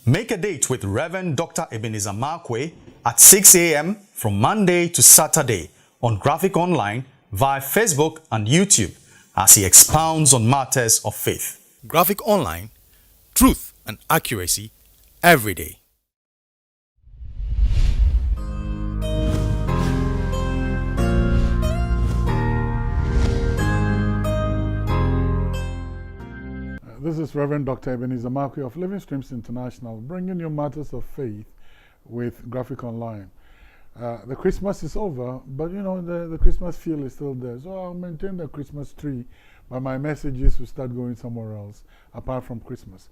Make a date with Reverend Dr. Ebenezer Markwei at 6 a.m. from Monday to Saturday on Graphic Online, via Facebook and YouTube as he expounds on matters of faith. Graphic Online, truth and accuracy every day. This is Reverend Dr. Ebenezer Markwei of Living Streams International, bringing you matters of faith with Graphic Online. The Christmas is over, but you know, the Christmas feel is still there. So I'll maintain the Christmas tree, but my messages will start going somewhere else apart from Christmas.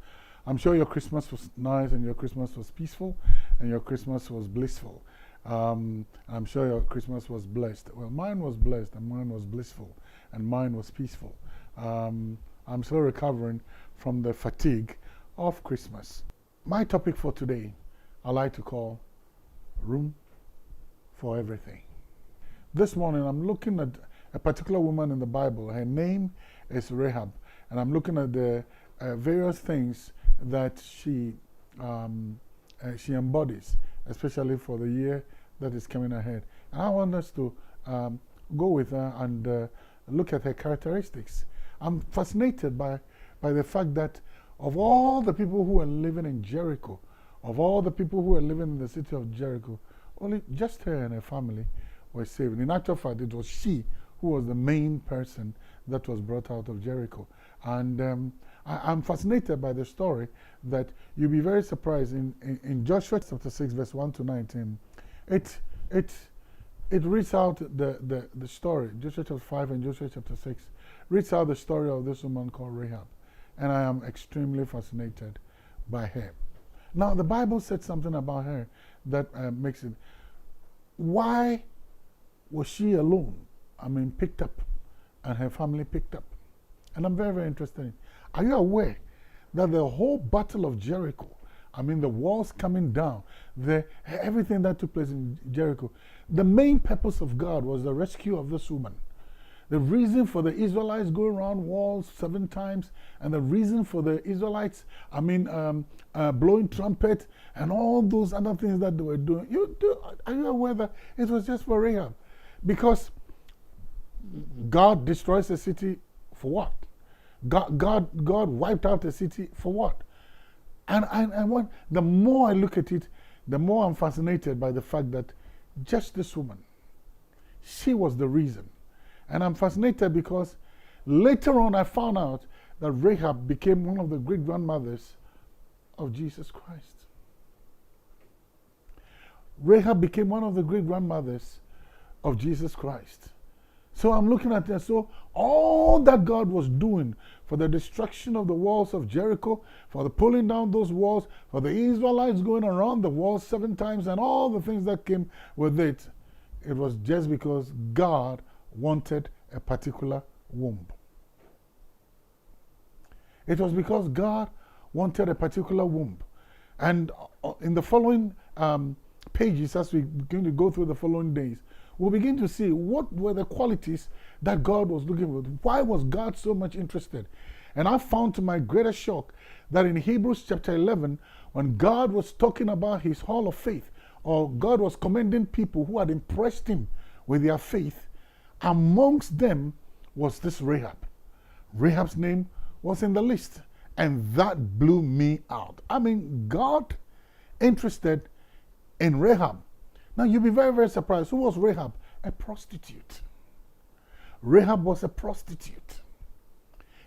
I'm sure your Christmas was nice and your Christmas was peaceful and your Christmas was blissful. I'm sure your Christmas was blessed. Well, mine was blessed and mine was blissful and mine was peaceful. I'm still recovering from the fatigue of Christmas. My topic for today, I like to call Room for Everything. This morning, I'm looking at a particular woman in the Bible. Her name is Rahab, and I'm looking at the various things that she embodies, especially for the year that is coming ahead. And I want us to go with her and look at her characteristics. I'm fascinated by the fact that of all the people who are living in Jericho, of all the people who are living in the city of Jericho, only just her and her family were saved. In actual fact, it was she who was the main person that was brought out of Jericho. And I'm fascinated by the story that you'll be very surprised in Joshua chapter 6, verse 1 to 19. It reads out the story. Joshua chapter 5 and Joshua chapter 6 reads out the story of this woman called Rahab. And I am extremely fascinated by her. Now, the Bible said something about her that makes it. Why was she alone? I mean, picked up, and her family picked up. And I'm very, very interested. Are you aware that the whole battle of Jericho, I mean, the walls coming down, everything that took place in Jericho, the main purpose of God was the rescue of this woman. The reason for the Israelites going around walls 7 times, and the reason for the Israelites, blowing trumpet and all those other things that they were doing. Are you aware that it was just for Rahab? Because God destroys the city for what? God wiped out the city for what? And the more I look at it, the more I'm fascinated by the fact that just this woman, she was the reason. And I'm fascinated because later on I found out that Rahab became one of the great-grandmothers of Jesus Christ. Rahab became one of the great-grandmothers of Jesus Christ. So I'm looking at that. So all that God was doing for the destruction of the walls of Jericho, for the pulling down those walls, for the Israelites going around the walls 7 times, and all the things that came with it, it was just because God wanted a particular womb. It was because God wanted a particular womb. And in the following pages, as we begin to go through the following days, we'll begin to see what were the qualities that God was looking for. Why was God so much interested? And I found to my greatest shock that in Hebrews chapter 11, when God was talking about his hall of faith, or God was commending people who had impressed him with their faith, amongst them was this Rahab. Rahab's name was in the list, and that blew me out. I mean, God interested in Rahab. Now, you'll be very, very surprised. Who was Rahab? A prostitute. Rahab was a prostitute.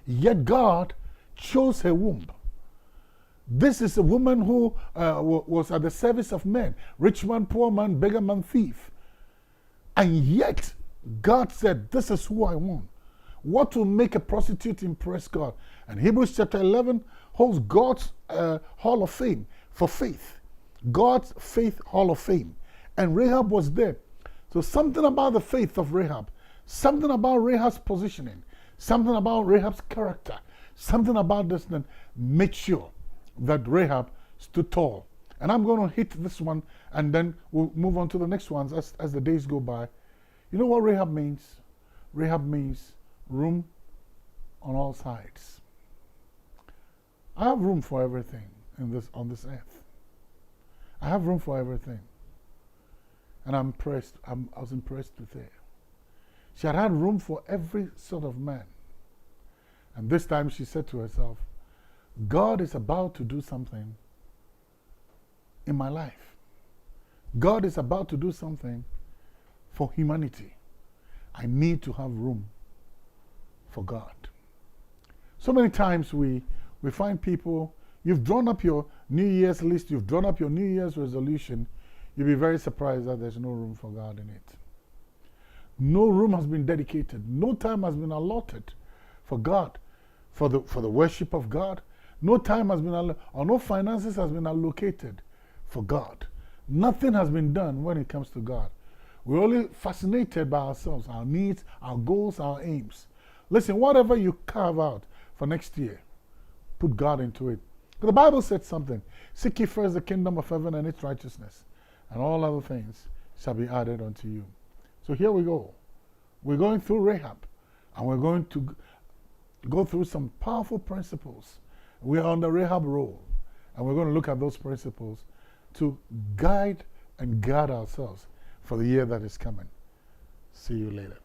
Yet God chose her womb. This is a woman who was at the service of men. Rich man, poor man, beggar man, thief. And yet, God said, this is who I want. What will make a prostitute impress God? And Hebrews chapter 11 holds God's hall of fame for faith. God's faith hall of fame. And Rahab was there. So something about the faith of Rahab, something about Rahab's positioning, something about Rahab's character, something about this that made sure that Rahab stood tall. And I'm going to hit this one, and then we'll move on to the next ones as the days go by. You know what Rahab means? Rahab means room on all sides. I have room for everything. on this earth. I have room for everything. And I was impressed with her. She had room for every sort of man. And this time she said to herself, God is about to do something in my life. God is about to do something for humanity. I need to have room for God. So many times we find people, you've drawn up your New Year's list, you've drawn up your New Year's resolution, you'll be very surprised that there's no room for God in it. No room has been dedicated, no time has been allotted for God, for the worship of God. No time has been or no finances has been allocated for God. Nothing has been done when it comes to God. We're only fascinated by ourselves, our needs, our goals, our aims. Listen, whatever you carve out for next year, put God into it. The Bible said something. Seek ye first the kingdom of heaven and its righteousness, and all other things shall be added unto you. So here we go. We're going through Rahab, and we're going to go through some powerful principles. We are on the Rahab roll, and we're going to look at those principles to guide and guard ourselves for the year that is coming. See you later.